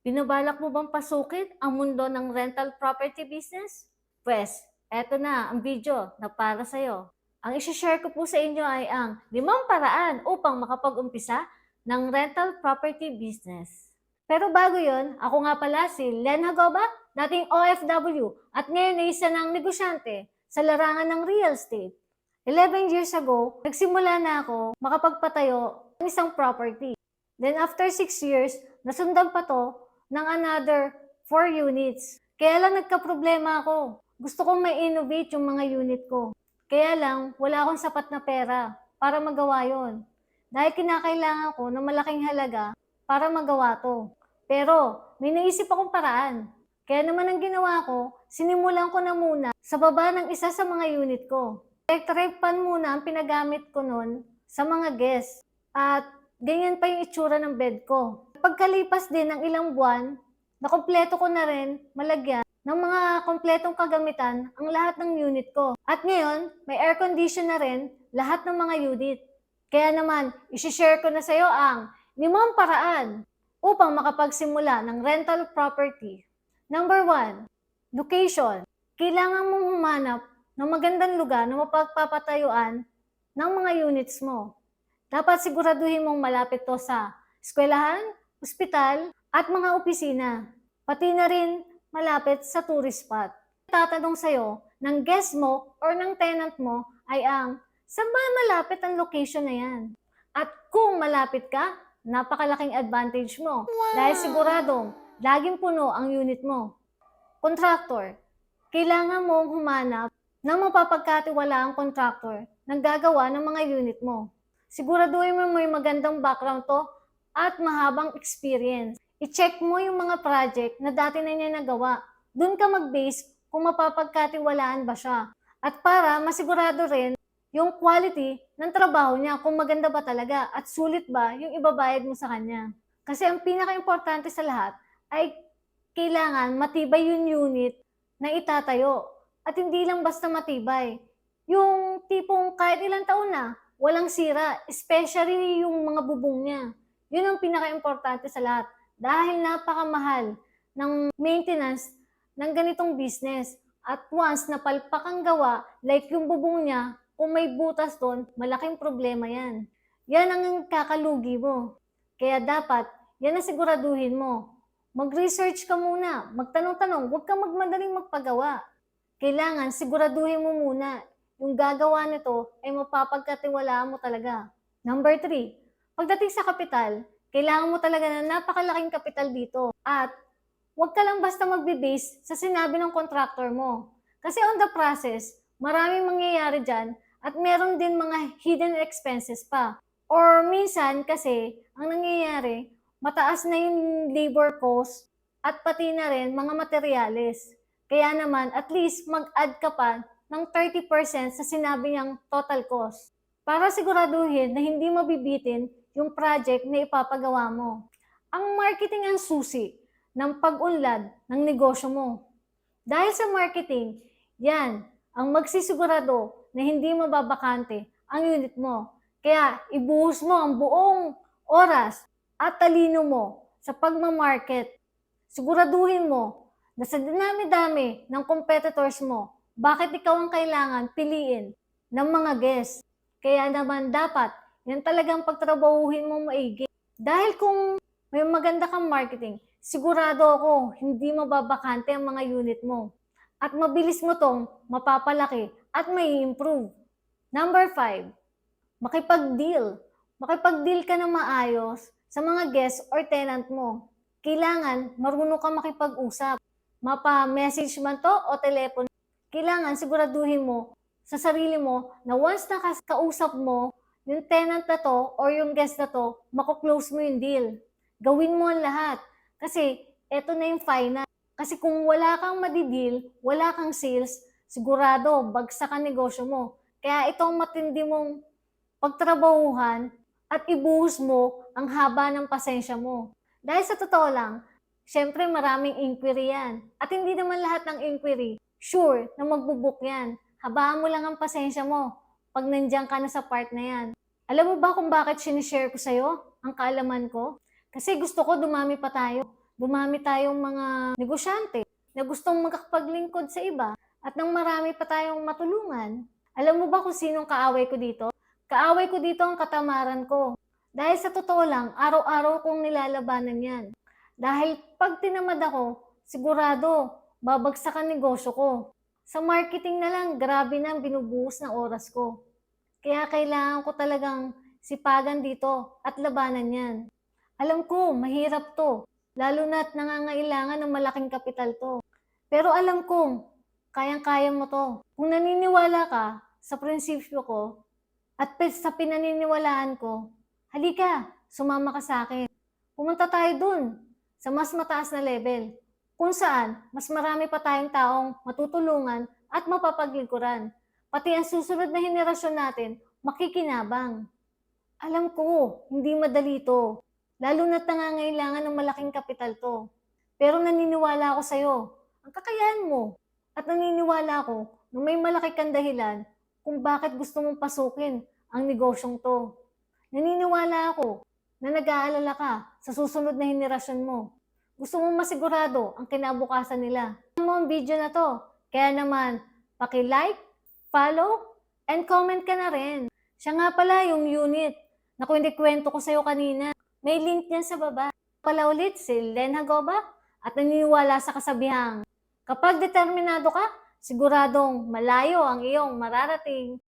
Binabalak mo bang pasukin ang mundo ng rental property business? Pwes, eto na ang video na para sa'yo. Ang isi-share ko po sa inyo ay ang 5 paraan upang makapag-umpisa ng rental property business. Pero bago yon, ako nga pala si Len Hagoba, dating OFW at ngayon ay isa ng negosyante sa larangan ng real estate. 11 years ago, nagsimula na ako makapagpatayo ng isang property. Then after 6 years, nasundan pa to ng another 4 units. Kaya lang nagka-problema ako. Gusto kong ma-innovate yung mga unit ko. Kaya lang, wala akong sapat na pera para magawa yon. Dahil kinakailangan ko ng malaking halaga para magawa to. Pero, may naisip akong paraan. Kaya naman ang ginawa ko, sinimulan ko na muna sa baba ng isa sa mga unit ko. Electric fan muna ang pinagamit ko nun sa mga guests. At ganyan pa yung itsura ng bed ko. Pagkalipas din ng ilang buwan, nakompleto ko na rin malagyan ng mga kompletong kagamitan ang lahat ng unit ko. At ngayon, may air condition na rin lahat ng mga unit. Kaya naman, isi-share ko na sa iyo ang 5 paraan upang makapagsimula ng rental property. Number 1, location. Kailangan mong humanap ng magandang lugar na mapagpapatayuan ng mga units mo. Dapat siguraduhin mong malapit to sa eskwelahan, ospital, at mga opisina. Pati na rin malapit sa tourist spot. Tatanong sa'yo ng guest mo or ng tenant mo ay ang, saan ba malapit ang location na yan? At kung malapit ka, napakalaking advantage mo. Dahil siguradong laging puno ang unit mo. Contractor. Kailangan mong humanap ng mapapagkatiwalaang contractor na gagawa ng mga unit mo. Siguraduhin mo may magandang background to at mahabang experience. I-check mo yung mga project na dati na niya nagawa. Doon ka mag-base kung mapapagkatiwalaan ba siya. At para masigurado rin yung quality ng trabaho niya, kung maganda ba talaga at sulit ba yung ibabayad mo sa kanya. Kasi ang pinaka-importante sa lahat ay kailangan matibay yung unit na itatayo. At hindi lang basta matibay. Yung tipong kahit ilang taon na, walang sira, especially yung mga bubong niya. Yun ang pinaka-importante sa lahat dahil napakamahal ng maintenance ng ganitong business. At once napalpak ang gawa, like yung bubong niya, kung may butas doon, malaking problema yan. Yan ang kakalugi mo. Kaya dapat, yan ang siguraduhin mo. Mag-research ka muna, magtanong-tanong, huwag kang magmadaling magpagawa. Kailangan siguraduhin mo muna yung gagawa nito ay mapapagkatiwalaan mo talaga. Number 3, pagdating sa kapital, kailangan mo talaga ng napakalaking kapital dito. At huwag ka lang basta magbe-base sa sinabi ng contractor mo. Kasi on the process, maraming mangyayari dyan at meron din mga hidden expenses pa. Or minsan kasi, ang nangyayari, mataas na yung labor cost at pati na rin mga materyales. Kaya naman, at least mag-add ka pa ng 30% sa sinabi niyang total cost para siguraduhin na hindi mabibitin yung project na ipapagawa mo. Ang marketing ang susi ng pag-unlad ng negosyo mo. Dahil sa marketing, yan ang magsisigurado na hindi mababakante ang unit mo. Kaya ibuhos mo ang buong oras at talino mo sa pagmamarket. Siguraduhin mo na sa dinami-dami ng competitors mo, bakit ikaw ang kailangan piliin ng mga guests. Kaya naman dapat, yan talagang pagtrabahuhin mo maigi. Dahil kung may maganda kang marketing, sigurado ako hindi mababakante ang mga unit mo. At mabilis mo tong mapapalaki at may improve. Number 5, makipag-deal. Makipag-deal ka ng maayos sa mga guests or tenant mo. Kailangan marunong ka makipag-usap. Mapa-message man to o telepono. Kailangan siguraduhin mo sa sarili mo na once nakakausap mo yung tenant na to or yung guest na to, mako-close mo yung deal. Gawin mo ang lahat. Kasi eto na yung final. Kasi kung wala kang madideal, wala kang sales, sigurado bagsak ang negosyo mo. Kaya itong matindi mong pagtrabahuhan at ibuhos mo ang haba ng pasensya mo. Dahil sa totoo lang, syempre maraming inquiry yan. At hindi naman lahat ng inquiry, sure na magbubook yan. Habaan mo lang ang pasensya mo pag nandiyan ka na sa part na yan. Alam mo ba kung bakit sinishare ko sa'yo ang kaalaman ko? Kasi gusto ko dumami pa tayo. dumami tayong mga negosyante na gustong magkapaglingkod sa iba at nang marami pa tayong matulungan. Alam mo ba kung sinong kaaway ko dito? Kaaway ko dito ang katamaran ko. Dahil sa totoo lang, araw-araw kong nilalabanan yan. Dahil pag tinamad ako, sigurado, babagsak ang negosyo ko. Sa marketing na lang, grabe na ang binubuhos ng oras ko. Kaya kailangan ko talagang sipagan dito at labanan yan. Alam ko, mahirap to, lalo na't nangangailangan ng malaking kapital to. Pero alam kong, kayang-kaya mo to. Kung naniniwala ka sa prinsipyo ko at sa pinaniniwalaan ko, halika, sumama ka sa akin. Pumunta tayo dun sa mas mataas na level, kung saan mas marami pa tayong taong matutulungan at mapapaglingkuran. Pati ang susunod na henerasyon natin makikinabang. Alam ko, hindi madali to. Lalo na't nangangailangan ng malaking kapital to. Pero naniniwala ako sa'yo. Ang kakayahan mo. At naniniwala ako na may malaki kang dahilan kung bakit gusto mong pasukin ang negosyong to. Naniniwala ako na nag-aalala ka sa susunod na henerasyon mo. Gusto mong masigurado ang kinabukasan nila. Alam mo ang video na to. Kaya naman, paki-like, follow, and comment ka na rin. Siya nga pala yung unit na kwento ko sa'yo kanina. May link niyan sa baba. Pala ulit si Len Hagoba at naniniwala sa kasabihang, kapag determinado ka, siguradong malayo ang iyong mararating.